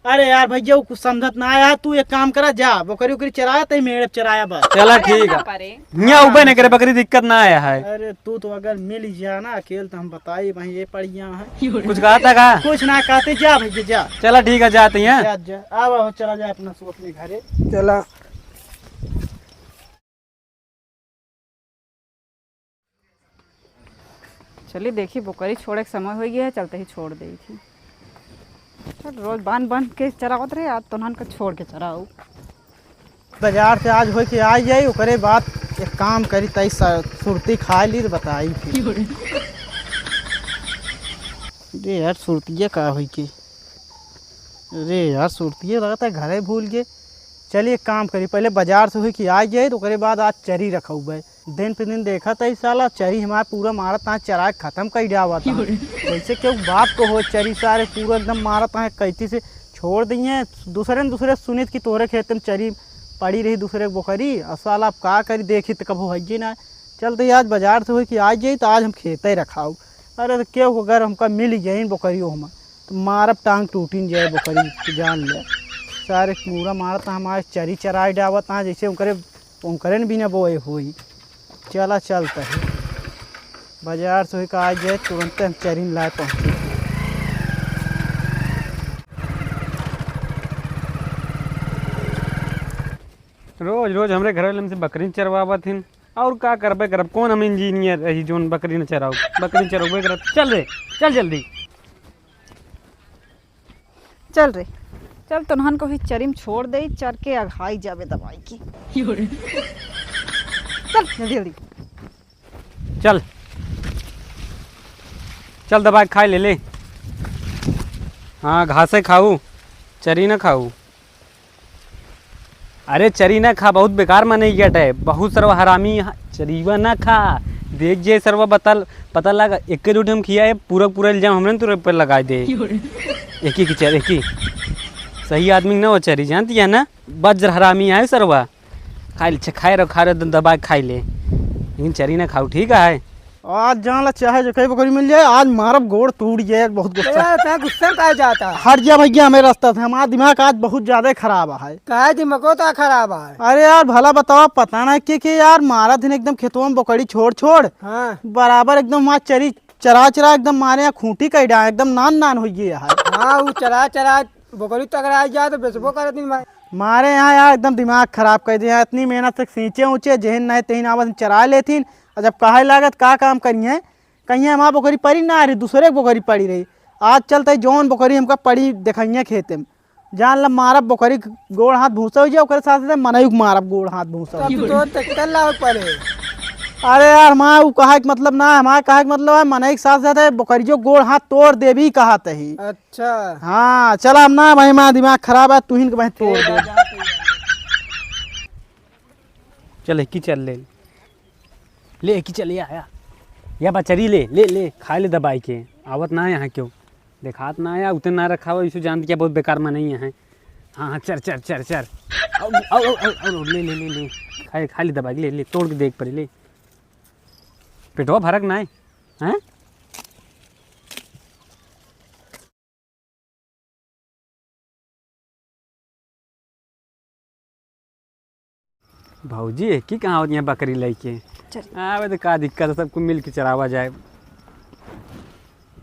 अरे यार भैया वो कुछ समझत ना आया। तू एक काम करा, जा बकरी उकरी चराया तई मेड़ चराया बस। चला ठीक है, यहाँ उबे नहीं करे बकरी, दिक्कत ना आया है। अरे तू तो अगर मिल जा ना अकेले तो हम बताई वही ये पड़िया है। कुछ कहा था का? कुछ ना कहते, जा भैया जा। चला ठीक है, जाते हैं। जा जा आओ चला जा अपना सो अपने घरे चला। चलिए देखी बकरी छोड़े के समय हो गया है, चलते ही छोड़ दी थी। चल रोज बांध बांध के चरावत रहे, आज तो नहन के छोड़ के चराऊ। बाजार से आज हो के आ जाई, ओकरे बाद एक काम करी तई सुरती खा ली तो बताई फिर। अरे यार सुरतिये का हुई के, अरे यार सुरतिये लगता है घरे भूल गए। चलिए एक काम करी, पहले बाजार से हुई कि आ जाए तो ओकरे बाद आज चरी रखा हुआ है। दिन पे दिन देखा था इस साला चरी हमारा पूरा मारा था, चरा खत्म कर दिया हुआ था। जैसे क्यों बाप को हो चरी सारे पूरा एकदम मारा था, कैती से छोड़ दिए। दूसरे सुनित की तोहरे खेत में चरी पड़ी रही दूसरे बकरी, और साला अब का करी देखी तो कभी है ना। चलते आज बाजार से हुई कि आ जाए तो आज हम खेत ही रखाऊ। अरे तो क्यों अगर हमका मिल जाए बकरियों हम तो मारब टांग टूटिन जाए बकरी तो जान ले। सारे पूरा मारा था हमारे चरी चराई डावत था, जैसे उनकरे भी ना बोए हुई। चला चलता है बाजार से का आ जाए तुरंत हम चरी लाए पहुँचे। रोज रोज हमरे घर वाले से बकरी चरवावत हिन, और का करबे करब। कौन हम इंजीनियर रही जोन बकरी न चराऊ, बकरी चरवे करब। चल रे चल जल्दी चल रे चल, तो नहन को ही चरी में छोड़ दे, चर के अघाई जावे दवाई की। चल जल्दी जल्दी चल चल, दबाई खाई ले ले। हाँ घासे खाऊ, चरी ना खाऊ। अरे चरी ना खा, बहुत बेकार माने गेट है, बहुत सर्व हरामी चरीवा ना खा। देख जे सर्व पता लगा एक दूठे हम खिया है, पूरा इल्जाम हमने तो पर लगा दे। एक ही की चर, एक ही सही आदमी ना वो चरी जानती है ना, बज्र हरामी है सर्वा। खाए रहो दबाई खाई ले, लेकिन चरी ना खाओ ठीक है। आज जान ला चाहे जो कहीं बकरी मिल जाए, आज मारब गोड़ टूट जाए। बहुत गुस्सा गुस्सा का जाता है। हट जा भैया, हमें रास्ता था। हमारा दिमाग आज बहुत ज्यादा खराब है। का दिमाग तो खराब है। अरे यार भला बताओ, पता ना कि यार मारा दिन एकदम खेतों में बकरी छोड़ हाँ बराबर एकदम वहाँ चरी चरा एकदम मारे यहाँ खूंटी कई डाल एकदम नान हो गई है। हाँ वो चरा बकरी तो अगर आ जाए तो बेचबो कर दिन में। मारे यहाँ यार एकदम दिमाग खराब कर दिया। इतनी मेहनत से सींचे ऊँचे जहन नहीं तहन आवत चरा लेथिन, और जब कहे लागत का काम करिए, कहीं हमारा बकरी पड़ी ना आ रही, दूसरे बकरी पड़ी रही। आज चलते जौन बकरी हमका पड़ी देखिए खेते में, जान ला मारब बकरी गोड़ हाथ भूसा हो जाए, साथ मनई मारब गोड़ हाथ भूसा। अरे यार माँ वो कहा कि मतलब ना, हमारा कहा कि मतलब है मनई के साथ साथ बकरी जो गोड़ हाथ तोड़ दे भी कहा ही। अच्छा हाँ चला, अब ना भाई हमारा दिमाग खराब है, तू ही भाई तोड़ दे। चल एक ही चल ले एक ही चलिए आया या बचरी ले खा ले दबाई के। आवत ना है यहाँ क्यों देखात ना आया, उतने ना रखा हुआ, इसे जानती क्या बहुत बेकार में नहीं है। हाँ चर और ले खा ले दबाई, ले तोड़ के देख पड़े, ले पेटवा भरक ना है। भाऊजी एक ही कहाँ होती है बकरी लेके? आवे तो का दिक्कत है, सबको मिल के चरावा जाए।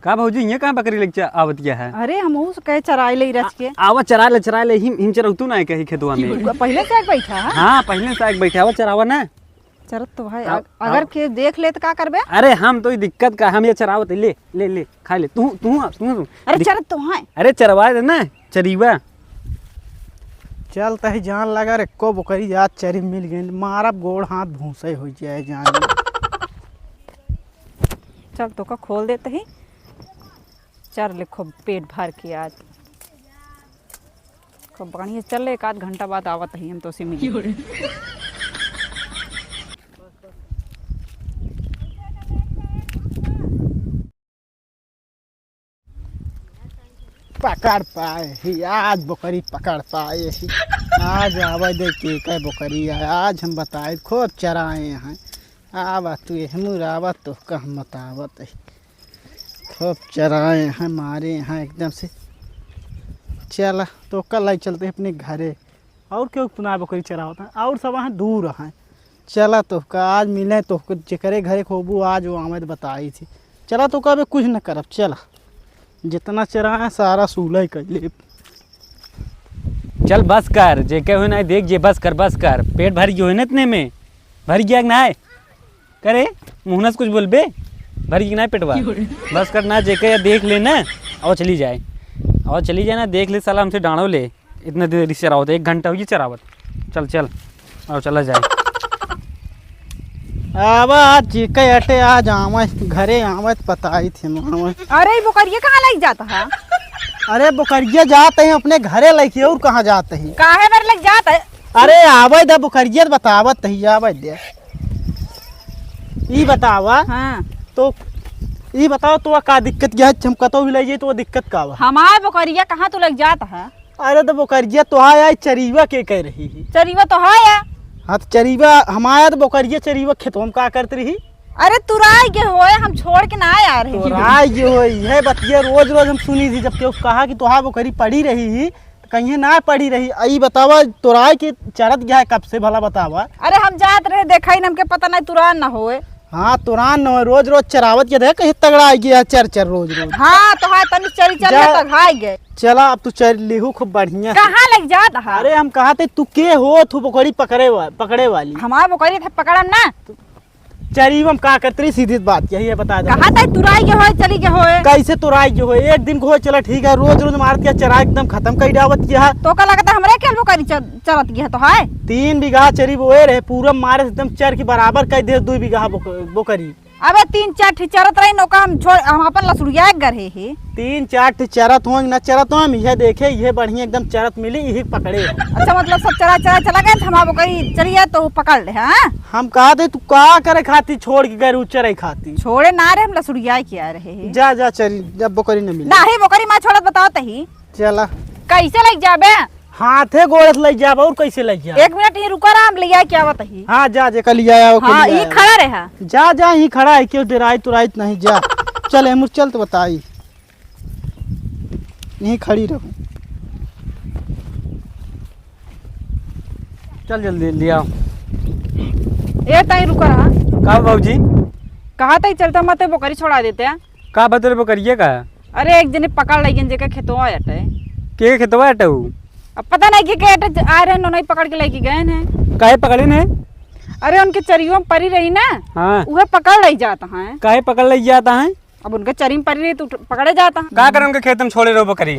का भाऊजी ये कहाँ बकरी लेके आवत क्या है? अरे हम कहे चराई ले रच के आवा चरा ले हिम चरौतू ना कहीं खेतवा में। पहले से बैठा है। हाँ पहले से बैठा आवा चरावा ना। चरत तो भाई अगर के देख ले तो का करबे? अरे हम तो दिक्कत का, हम ये चरावत ले खा ले तू। अरे चरत तो है। अरे चरवा दे ना चरीवा। चलता ही जान लगा रे को बकरी आज चरी मिल गई, मारब गोड़ हाथ भूसे हो जाए जान। चल तो का खोल देते ही, चर ले खूब पेट भर के आज खूब बढ़िया चल ले। एक आध घंटा बाद आवत ही हम तो से मिल। पकड़ पाए ही आज बकरी पकड़ पाए ही। आज आवा देखिए कै बकरी है, आज हम बताए खूब चराए हैं। आवा तू हमूर आवा तो कम बतावत है, खूब चराए हैं मारे हैं एकदम से। चला तो कल लाई चलते हैं अपने घरे। और क्यों पुनः बकरी चरा होता है और सब वहाँ दूर हैं। चला तो का आज मिले तो जेकरे घरे खोबू आज वो आमद बताई थी। चला तो कभी कुछ न करब। चला जितना चरा है सारा सूलह कर ले। चल बस कर, जेके हो ना देख जे, बस कर पेट भर गयो है ना इतने में, भर गया ना है करे मुहनस कुछ बोलबे, भर गया ना पेटवा, बस कर ना जेके देख ले ना और चली जाए ना, देख ले साला हमसे डाणो ले, इतने देर से चरावत 1 घंटा हुई चरावत। चल चल और चला जाए। अब आज जेके अटे आज आमद घरे आमद बताई थी मामा। अरे बकरिया कहाँ लग जाता है? अरे बकरिया जाते हैं अपने घरे लेके और कहाँ जाते हैं? काहे बार लग जाता है? अरे आवे दा बकरिया बतावत ही आवे दे। ई बतावा हाँ तो ई बताओ तो का दिक्कत क्या है? हम कतो भी ले जाए तो दिक्कत का बा? हमारे बकरिया कहाँ तो लग जाता है? अरे तो बकरिया तो आया चरीवा के कह रही है। चरीवा तो है या? हाँ तो चरीवा हमारा तो बकरिया चरीवा खेतों में का करती रही। अरे तुराई के होए हम छोड़ के ना आ रहे तो राय जो है यह बतिया रोज रोज हम सुनी थी, जब केहू कहा कि तुहार बकरी पड़ी रही ही तो कहीं ना पड़ी रही। आई बतावा तुराई के चरत गया है कब से भला बतावा? अरे हम जात रहे देखा ही हमके पता नहीं तुरान ना होए। हाँ तुरान न रोज रोज चरावत के देख कहीं तगड़ा आई गया चर रोज रोज। हाँ तो है तनी चरी चल जा। तक हाई गए। चला अब तू चल लिहू खूब बढ़िया। कहाँ लग जाता है? अरे हम कहा थे तू के हो तू बकरी पकड़े वाली। हमारे बकरी थे पकड़म ना। चरीवम का करते रही सीधी बात यही है बता दे। कहाँ तक तुराई के होए चली के होए? कैसे तुराई जो है एक दिन को चला ठीक है, रोज रोज मार दिया चरा एकदम खत्म कर डावत किया। तो का लगता हमरे के बकरी चरत गया तो है? 3 बीघा चरी बोए रहे पूरा मारे एकदम चर के बराबर कर दे 2 बीघा बोकरी। अबे 3-4 ठी चरत रही नौका हम अपन लसुड़िया गए ही 3-4 ठी चरत हो न चरत हो यह देखे यह बढ़िया एकदम चरत मिली यही पकड़े। अच्छा मतलब सब चरा चला गए हमारा बकरी चलिए तो पकड़ ले। हाँ हम कहा थे तू का करे खाती छोड़ के गए चरे खाती। छोड़े ना रे हम लसुड़िया किया रहे। जा जा चरी जब बकरी न मिली ना ही बकरी माँ छोड़त बताओ तही चला कैसे लग जाबे? हाथे गोड़त ले जा और कैसे ले जा? 1 मिनट ही रुका राम ले आए क्या बताही। हाँ जा जे कल आया हाँ ये खड़ा रहा। जा जा ही खड़ा है क्यों डराई तुराई नहीं जा। चल हम चल तो बताई यहीं खड़ी रहूं। चल जल्दी ले आओ। ए तई रुका रहा। का बाबूजी कहा तई चलता मत बकरी छोड़ा देते हैं। का बतरे बकरिए का? अरे एक जने पकड़ लगी जेका खेतवा अटे के खेतवा अटऊ? अब पता नहीं कि अटे आ रहे नहीं पकड़ के लेके गए हैं। काहे पकड़े ने? अरे उनके चरियों में परी रही ना हाँ उहे पकड़ ले जाता है। काहे पकड़ ले जाता है? अब उनके चरी में परी रही तो पकड़े जाता है। का करन उनके खेत में छोड़े रहो बकरी?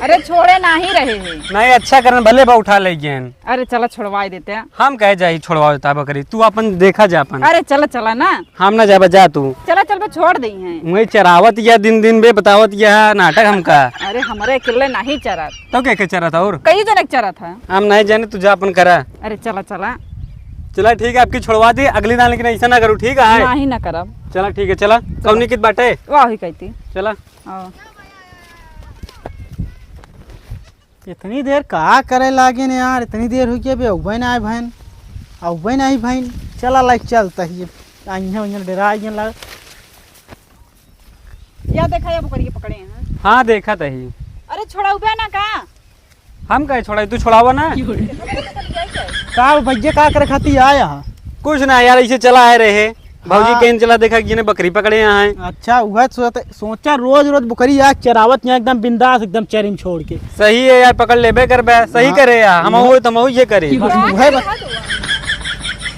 अरे छोड़े ना ही रहे हैं। नहीं अच्छा करन भले बा उठा ले गए। अरे चलो छुड़वा देते हैं। हम कहे जाई छोड़वा देता बकरी, तू अपन देखा जा अपन। अरे चलो चला ना हम ना जाबा जा तू। चलो चल छोड़ दी हैं। वही चरावत या दिन दिन बे बतावत या नाटक हमका। अरे हमारे किले नहीं चरा तो क्या चरा था और कई जने चरा था। हम नहीं जाने तू जा अपन करा। अरे चला चला चला ठीक है आपकी छुड़वा दी अगली दाल लेकिन ऐसा ना करूँ ठीक है? ना ही ना करब। चला ठीक है चला कौनी कित बाटे वाह ही कहती। चला। हाँ। इतनी देर का करे लागे ने यार, इतनी देर हुई के अबे ना आए बहन अबे ना आई बहन। चला लाइक चलता ही आई डरा लग। या देखा या बकरी पकड़े हैं। हाँ देखा तही। अरे छोड़ा उबे ना का हम कहे छोड़ा तू छोड़ावा ना। का भैया का करे खाती आया? कुछ ना यार ऐसे चला आए रहे भाजी हाँ। कहीं चला देखा कि बकरी पकड़े यहाँ है। अच्छा वह सोचा रोज रोज बकरी यार चरावत यहाँ एकदम बिंदास एकदम चरी में छोड़ के। सही है यार पकड़ ले बे कर बे सही हाँ। करे यार हम हो तुम ये करे। वह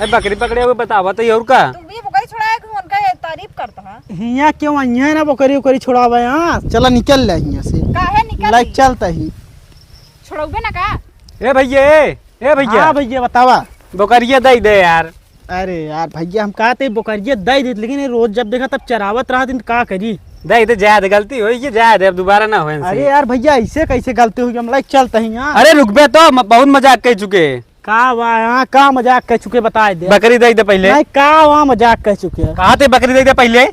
बकरी पकड़े हुए बतावा तो और का तुम भी बकरी छोड़ाए कि उनका तारीफ करता है। हिया क्यों अइया ना बकरी उकरी छोड़ावा यहाँ। चला निकल ले यहाँ से काहे निकल लाइक चलता ही। छोड़ोबे ना का? ए भैया ए भैया हाँ भैया बतावा। बकरिया दे दे यार। अरे यार भैया हम कहते बकरिया दे दी लेकिन ये रोज जब देखा तब चरावत रहा दिन का करी। दे दे जायद गलती हो ये जायद अब दोबारा ना हो। अरे यार भैया ऐसे कैसे गलती हुई हम लाइक चलते ही यहाँ। अरे रुक बे तो बहुत मजाक कर चुके। का वहाँ यहाँ का मजाक कर चुके बता दे। बकरी दे दे पहले। नहीं का वहाँ मजाक कर चुके कहा थे बकरी दे दे पहले।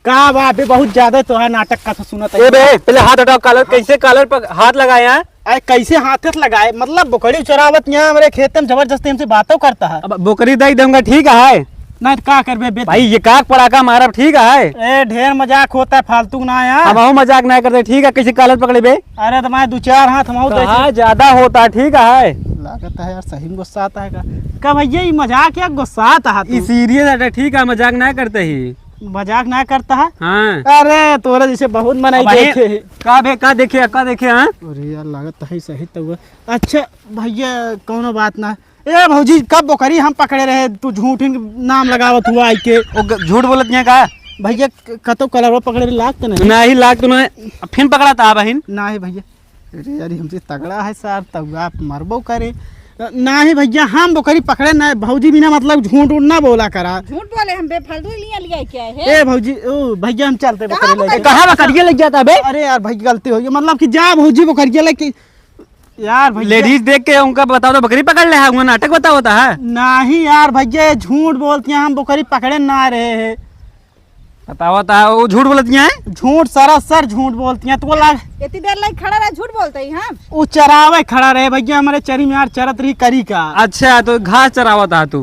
का वहाँ पे बहुत ज्यादा तो है नाटक का सुनत ए बे पहले हाथ हटाओ कॉलर कैसे कॉलर पर हाथ लगाया है? अरे कैसे हाथ लगाए मतलब बकरी चरावत यहाँ हमारे खेत में जबरदस्ती हमसे बातों करता है। अब बकरी दे दूंगा ठीक है नहीं तो का करबे बे भाई ये काक पड़ाका मारब ठीक है। ए ढेर मजाक होता है फालतू ना यार। हम मजाक नहीं करते ठीक है, किसी कालत पकड़े बे अरे तो मैं 2-4 हाथ हम कहाँ ज्यादा होता है ठीक है। लागत है यार सही में गुस्सा आता है का भैया ये मजाक या गुस्सा आता है ये सीरियस है ठीक है, मजाक नहीं करते ही। मजाक ना करता है। हाँ अरे तोरे जैसे बहुत मनाई देखे का देखे हाँ। अरे यार लागत है सही तो हुआ। अच्छा भैया कोनो बात ना। ए भौजी कब बकरी हम पकड़े रहे तू झूठ ही नाम लगावत हुआ आई के झूठ बोलत नहीं का भैया कतो कलरवा पकड़े लागत नहीं नहीं लाग तूने फिर पकड़ा था बहन ना ही भैया। अरे यार हमसे तगड़ा है सर तब आप मरबो करे ना ही भैया हम बकरी पकड़े ना भौजी बिना मतलब झूठ उठ ना बोला करा। झूठ बोले हम बेफालतू लिया क्या है। ए भौजी ओ भैया हम चलते बकरी लेके। कहाँ बकरिया लग जाता बे। अरे यार भाई गलती हो गई मतलब कि जा भौजी बकरिया लेके यार भैया लेडीज देख के उनका बताओ तो बकरी पकड़ ले है, उनका नाटक बताओ होता है। नहीं यार भैया झूठ बोलती हैं हम बकरी पकड़े ना रहे हैं। बताओ होता है वो झूठ बोलती है। झूठ सरासर झूठ बोलती हैं तो लाग इतनी देर लग खड़ा रहा झूठ बोलते ही हम। वो चरावे खड़ा रहे भैया हमारे चरी में यार चरत रही करी का। अच्छा तो घास चरावता तू।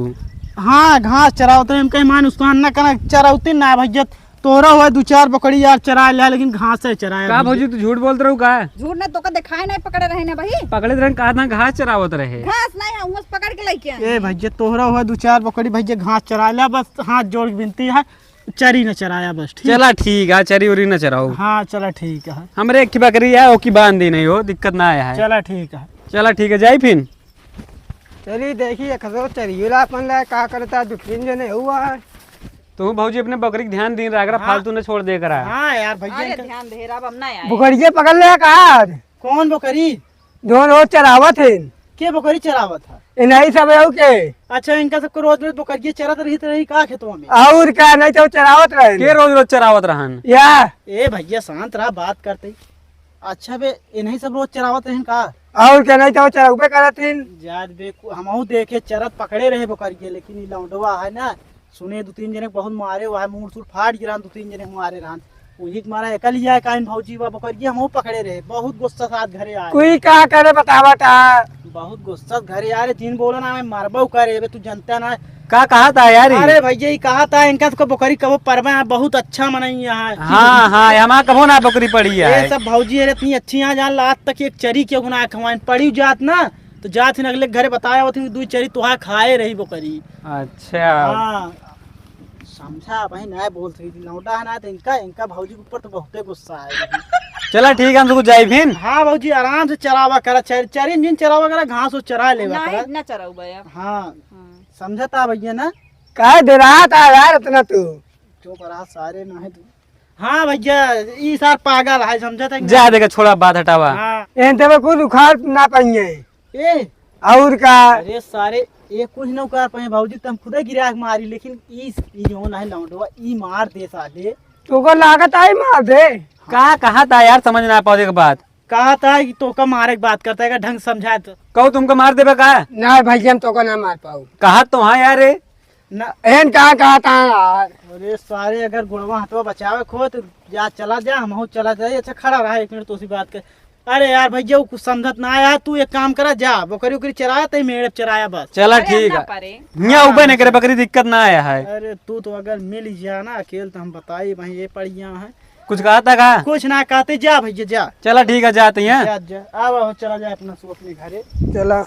हाँ घास चरावते हम कहीं मान उसको अन्ना करना चरावती ना भैया तोरा हुआ 2-4 बकरी यार चरा लिया लेकिन घास से चराया। का भौजी तू झूठ बोलते रहू का। झूठ ना तो का दिखाए नहीं पकड़े रहे ना भाई। पकड़े रहे कहा था घास चरावत रहे। घास नहीं है उस पकड़ के लेके आए। ए भैया तोहरा हुआ 2-4 बकरी भैया घास चरा लिया बस हाथ जोड़ के विनती है चरी न चराया बस ठीक। चला ठीक है, चरी उरी न चराओ। हाँ चला ठीक है। हमरे एक की बकरी है वो की बांध दी नहीं हो, दिक्कत ना आया है। चला ठीक है। चला ठीक है जाई फिर। चलिए देखिए खसो चरियोला अपन ला का करता दुखिन जने हुआ है। तू भौजी अपने बकरी के ध्यान दी रहा फालतू न छोड़ दे करा। हाँ यार अरे भैया ध्यान दे रहा अब हम ना आए। बुकड़िए पकड़ ले का कौन बकरी दोनों चरावत है के बकरी चरावत है। नहीं सब रहू के अच्छा इनका सबको रोज रोज बकरिया चरत रही का खेतों में। और का नहीं तो चरावत रहे के रोज रोज चरावत रहन। या ए भैया शांत रहा बात करते। अच्छा बे इन्हीं सब रोज चरावत रहे का। और क्या नहीं तो चराउबे करत है। जाद बे हमहू देखे चरत पकड़े रहे बकरिया लेकिन ये लौंडवा है ना सुने 2-3 जने बहुत मारे हुआ है मुंह सुर फाट गिरा 2-3 जने मारे रहन वही के मारा एकल लिया काइन भौजी वा बकरिया हमहू पकड़े रहे बहुत गुस्सा साथ घरे आए। कोई का करे बतावा था बहुत गुस्सा घरे आ रहे जिन बोला ना मैं मारबो करे बे तू जनता ना का कहा था यार ये? अरे भैया ये कहा था इनका तो बकरी कबो परवा है बहुत अच्छा मनाई यहाँ। हाँ हाँ हमारा कबो ना बकरी पड़ी है। ये सब भौजी है इतनी अच्छी यहाँ जान लात तक एक चरी क्यों गुना खवाइन पड़ी जात ना तो जात ही अगले घरे बताया होती 2 चरी तुहा खाए रही बकरी। अच्छा हाँ समझा भाई ना बोल रही थी लौटा है ना तो इनका भौजी के ऊपर तो बहुते गुस्सा है। चला ठीक है हम तो जाई फिर। हाँ भौजी आराम से चरावा करा चरी जिन चरावा करा घास चरा लेवा ना करा। ना चराऊ भैया। हाँ समझता भैया ना कह दे रहा था यार इतना तू जो बड़ा सारे ना है तू। हाँ भैया ये सार पागल है समझता जा देगा छोड़ा बात हटावा। हाँ एनते में कुछ उखाड़ ना पाइए ए और का अरे सारे ये कुछ न कर पाए भौजी तुम खुद गिरा के मारी लेकिन ई जो ना है लौंडवा ई मार दे साले तुको लागत आई मार दे का कहा था यार समझ ना पाओ के बात। कहा था कि तो का मारे की बात करता है ढंग समझा तो कहो तुमको मार देबे का। ना भाई हम तो ना मार पाऊ कहा तो हाँ यार रे। ना। एन कहा था यार अरे सारे अगर गुड़वा हथवा बचावे खो तो या चला जा हम चला जाए। अच्छा खड़ा रहा 1 मिनट तो उसी बात कर। अरे यार भैया वो कुछ समझत ना आया तू एक काम करा जा बकरी उकरी चराया तो मेड़ चराया बस। चला अरे ठीक ना है पारे। यहाँ ऊपर नहीं करे बकरी दिक्कत ना आया है। अरे तू तो अगर मिल जा ना अकेले तो हम बताई भाई ये पड़िया है कुछ कहा था का। कुछ ना कहते जा भैया जा। चला ठीक है जाते हैं। जा जा अब चला जा अपना सो अपने घरे। चला